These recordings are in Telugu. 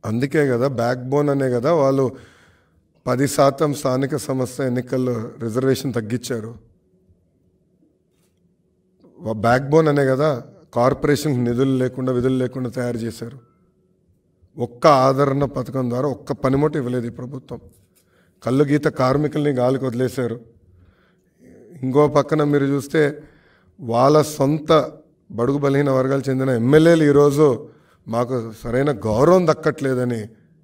అందుకే కదా బ్యాక్ బోన్ అనే కదా వాళ్ళు 10% స్థానిక సంస్థ ఎన్నికల్లో రిజర్వేషన్ తగ్గించారు. బ్యాక్ బోన్ అనే కదా కార్పొరేషన్కి నిధులు లేకుండా విధులు లేకుండా తయారు చేశారు. ఒక్క ఆదరణ పథకం ద్వారా ఒక్క పనిముట్టు ఇవ్వలేదు ఈ ప్రభుత్వం. కళ్ళు గీత కార్మికుల్ని గాలికి వదిలేశారు. ఇంకో పక్కన మీరు చూస్తే వాళ్ళ సొంత బడుగు బలహీన వర్గాలు చెందిన ఎమ్మెల్యేలు ఈరోజు మాకు సరైన గౌరవం దక్కట్లేదని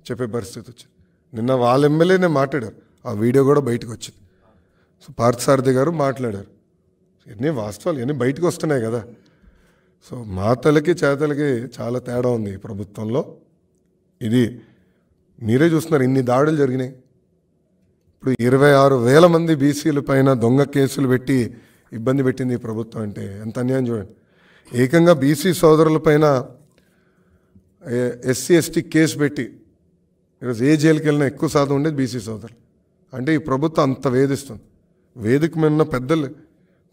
చెప్పే పరిస్థితి వచ్చింది. నిన్న వాళ్ళ ఎమ్మెల్యేనే మాట్లాడారు, ఆ వీడియో కూడా బయటకు వచ్చింది. సో పార్థసారథి గారు మాట్లాడారు. ఎన్ని వాస్తవాలు ఎన్ని బయటకు వస్తున్నాయి కదా. సో మాటలకి చేతలకి చాలా తేడా ఉంది ఈ ప్రభుత్వంలో. ఇది మీరే చూస్తున్నారు, ఇన్ని దాడులు జరిగినాయి. ఇప్పుడు 26,000 మంది బీసీల పైన దొంగ కేసులు పెట్టి ఇబ్బంది పెట్టింది ఈ ప్రభుత్వం. అంటే ఎంత అన్యాయం చూడండి. ఏకంగా బీసీ సోదరుల పైన ఎస్సీ ఎస్టీ కేసు పెట్టి ఈరోజు ఏ జైలుకి వెళ్ళినా ఎక్కువ శాతం ఉండేది బీసీ సోదరులు. అంటే ఈ ప్రభుత్వం అంత వేధిస్తుంది. వేదిక మీద ఉన్న పెద్దలు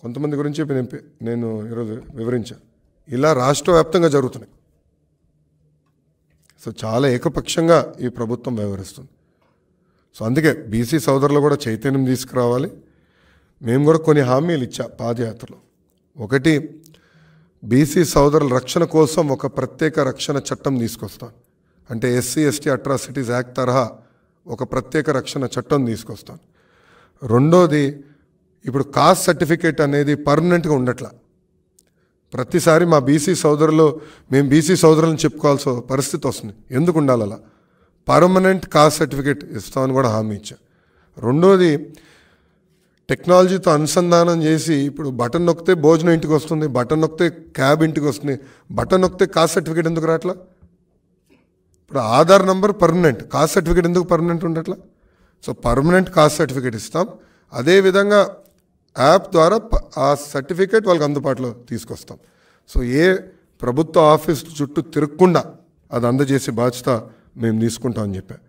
కొంతమంది గురించి నేను ఈరోజు వివరించాను. ఇలా రాష్ట్ర వ్యాప్తంగా జరుగుతున్నాయి. సో చాలా ఏకపక్షంగా ఈ ప్రభుత్వం వ్యవహరిస్తుంది. సో అందుకే బీసీ సోదరులు కూడా చైతన్యం తీసుకురావాలి. మేము కూడా కొన్ని హామీలు ఇచ్చా పాదయాత్రలో. ఒకటి, బీసీ సోదరుల రక్షణ కోసం ఒక ప్రత్యేక రక్షణ చట్టం తీసుకొస్తాను. అంటే ఎస్సీ ఎస్టీ అట్రాసిటీస్ యాక్ట్ తరహా ఒక ప్రత్యేక రక్షణ చట్టం తీసుకొస్తాను. రెండోది, ఇప్పుడు కాస్ట్ సర్టిఫికేట్ అనేది పర్మనెంట్గా ఉండట్లా. ప్రతిసారి మా బీసీ సోదరులు మేము బీసీ సోదరులను చెప్పుకోవాల్సిన పరిస్థితి వస్తుంది. ఎందుకు ఉండాలి అలా? పర్మనెంట్ కాస్ట్ సర్టిఫికేట్ ఇస్తామని కూడా హామీ ఇచ్చా. రెండోది, టెక్నాలజీతో అనుసంధానం చేసి ఇప్పుడు బటన్ నొక్కితే భోజనం ఇంటికి వస్తుంది, బటన్ నొక్కితే క్యాబ్ ఇంటికి వస్తుంది, బటన్ నొక్కితే కాస్ట్ సర్టిఫికేట్ ఎందుకు రావట్లా? ఇప్పుడు Aadhaar number permanent, caste certificate ఎందుకు పర్మనెంట్ ఉండట్లా? సో పర్మనెంట్ కాస్ట్ సర్టిఫికేట్ ఇస్తాం. అదేవిధంగా యాప్ ద్వారా ఆ సర్టిఫికేట్ వాళ్ళకి అందుబాటులో తీసుకొస్తాం. సో ఏ ప్రభుత్వ ఆఫీస్ చుట్టూ తిరగకుండా అది అందజేసే బాధ్యత మేము తీసుకుంటామని చెప్పాం.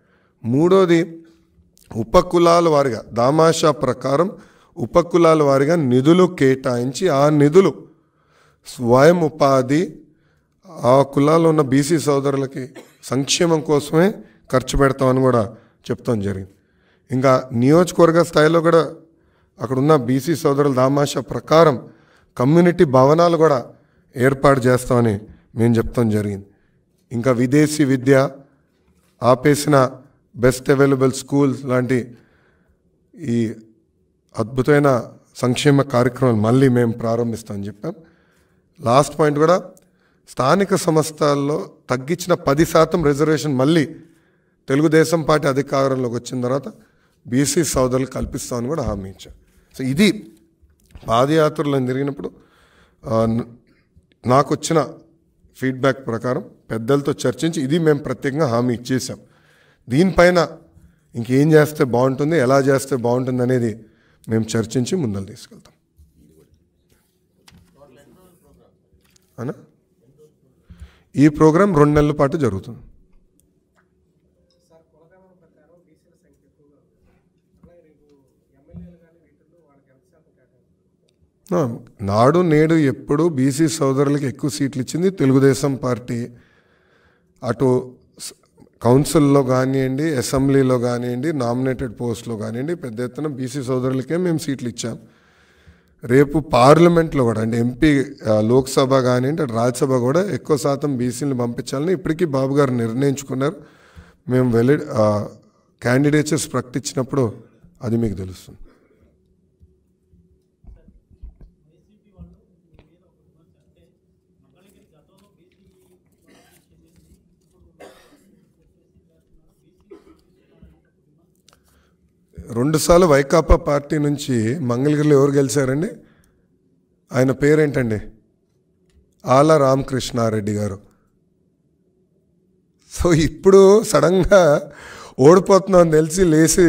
మూడోది, ఉపకులాల వారిగా దామాషా ప్రకారం ఉపకులాల వారిగా నిధులు కేటాయించి ఆ నిధులు స్వయం ఉపాధి ఆ కులాల్లో ఉన్న బీసీ సోదరులకి సంక్షేమం కోసమే ఖర్చు పెడతామని కూడా చెప్తాం జరిగింది. ఇంకా నియోజకవర్గ స్థాయిలో కూడా అక్కడున్న బీసీ సోదరుల దామాషా ప్రకారం కమ్యూనిటీ భవనాలు కూడా ఏర్పాటు చేస్తామని మేము చెప్తాం జరిగింది. ఇంకా విదేశీ విద్య ఆపేసిన బెస్ట్ అవైలబుల్ స్కూల్స్ లాంటి ఈ అద్భుతమైన సంక్షేమ కార్యక్రమాలు మళ్ళీ మేము ప్రారంభిస్తామని చెప్పాం. లాస్ట్ పాయింట్ కూడా, స్థానిక సంస్థల్లో తగ్గించిన 10% రిజర్వేషన్ మళ్ళీ తెలుగుదేశం పార్టీ అధికారంలోకి వచ్చిన తర్వాత బీసీ సోదరులు కల్పిస్తామని కూడా హామీ ఇచ్చాం. సో ఇది పాదయాత్రలో జరిగినప్పుడు నాకు వచ్చిన ఫీడ్బ్యాక్ ప్రకారం పెద్దలతో చర్చించి ఇది మేము ప్రత్యేకంగా హామీ ఇచ్చేసాం. దీనిపైన ఇంకేం చేస్తే బాగుంటుంది, ఎలా చేస్తే బాగుంటుంది అనేది మేము చర్చించి ముందలు తీసుకెళ్తాం. అనా ఈ ప్రోగ్రాం 2 నెలల పాటు జరుగుతుంది. నాడు నేడు ఎప్పుడు బీసీ సోదరులకి ఎక్కువ సీట్లు ఇచ్చింది తెలుగుదేశం పార్టీ. అటు కౌన్సిల్లో కానివ్వండి, అసెంబ్లీలో కానివ్వండి, నామినేటెడ్ పోస్ట్లో కానివ్వండి పెద్ద ఎత్తున బీసీ సోదరులకే మేము సీట్లు ఇచ్చాం. రేపు పార్లమెంట్లో కూడా అంటే ఎంపీ లోక్సభ కానివ్వండి అటు రాజ్యసభ కూడా ఎక్కువ శాతం బీసీలను పంపించాలని ఇప్పటికీ బాబు గారు నిర్ణయించుకున్నారు. మేము క్యాండిడేట్స్ ప్రకటించినప్పుడు అది మీకు తెలుస్తుంది. రెండుసార్లు వైకాపా పార్టీ నుంచి మంగళగిరిలో ఎవరు గెలిచారండి? ఆయన పేరేంటండి? ఆల రామకృష్ణారెడ్డి గారు. సో ఇప్పుడు సడన్గా ఓడిపోతున్నామని తెలిసి లేచి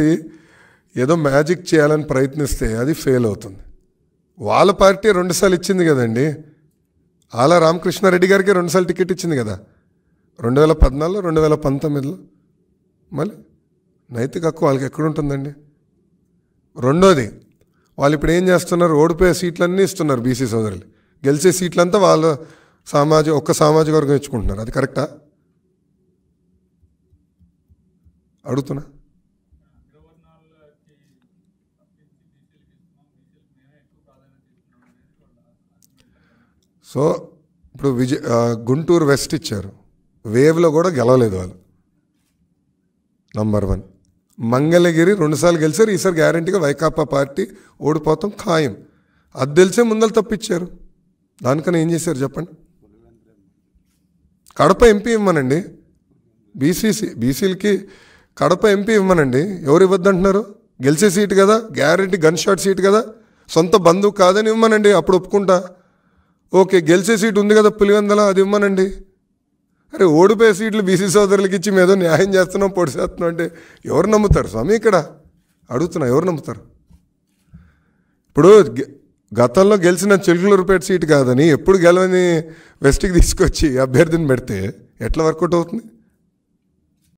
ఏదో మ్యాజిక్ చేయాలని ప్రయత్నిస్తే అది ఫెయిల్ అవుతుంది. వాళ్ళ పార్టీ 2 సార్లు ఇచ్చింది కదండి. ఆల రామకృష్ణారెడ్డి గారికి 2 సార్లు టికెట్ ఇచ్చింది కదా, 2014, 2019లో. మళ్ళీ నైతిక హక్కు వాళ్ళకి ఎక్కడుంటుందండి? రెండోది, వాళ్ళు ఇప్పుడు ఏం చేస్తున్నారు? ఓడిపోయే సీట్లన్నీ ఇస్తున్నారు బీసీ సోదరులు, గెలిచే సీట్లంతా వాళ్ళ ఒక్క సామాజిక వర్గం ఇచ్చుకుంటున్నారు. అది కరెక్టా? అడుగుతున్నా. సో ఇప్పుడు గుంటూరు వెస్ట్ ఇచ్చారు, వేవ్లో కూడా గెలవలేదు వాళ్ళు. నంబర్ 1. మంగళగిరి 2 సార్లు గెలిచారు, ఈసారి గ్యారంటీగా వైకాపా పార్టీ ఓడిపోతాం ఖాయం. అది తెలిసే ముందర తప్పిచ్చారు. దానికన్నా ఏం చేశారు చెప్పండి? కడప ఎంపీ ఇవ్వమనండి, బీసీలకి కడప ఎంపీ ఇవ్వమనండి. ఎవరు ఇవ్వద్దంటున్నారు? గెలిచే సీటు కదా, గ్యారంటీ గన్ షాట్ సీట్ కదా, సొంత బంధువు కాదని ఇవ్వమనండి, అప్పుడు ఒప్పుకుంటా. ఓకే, గెలిచే సీటు ఉంది కదా పులివెందల, అది ఇవ్వమనండి. అరే ఓడిపోయే సీట్లు బీసీ సోదరులకి ఇచ్చి మేదో న్యాయం చేస్తున్నాం, పొడి చేస్తున్నాం అంటే ఎవరు నమ్ముతారు స్వామి? ఇక్కడ అడుగుతున్నా, ఎవరు నమ్ముతారు? ఇప్పుడు గతంలో గెలిచిన చిలుకలూరుపేట సీటు కాదని ఎప్పుడు గెలవని వెస్ట్కి తీసుకొచ్చి అభ్యర్థిని పెడితే ఎట్లా వర్కౌట్ అవుతుంది?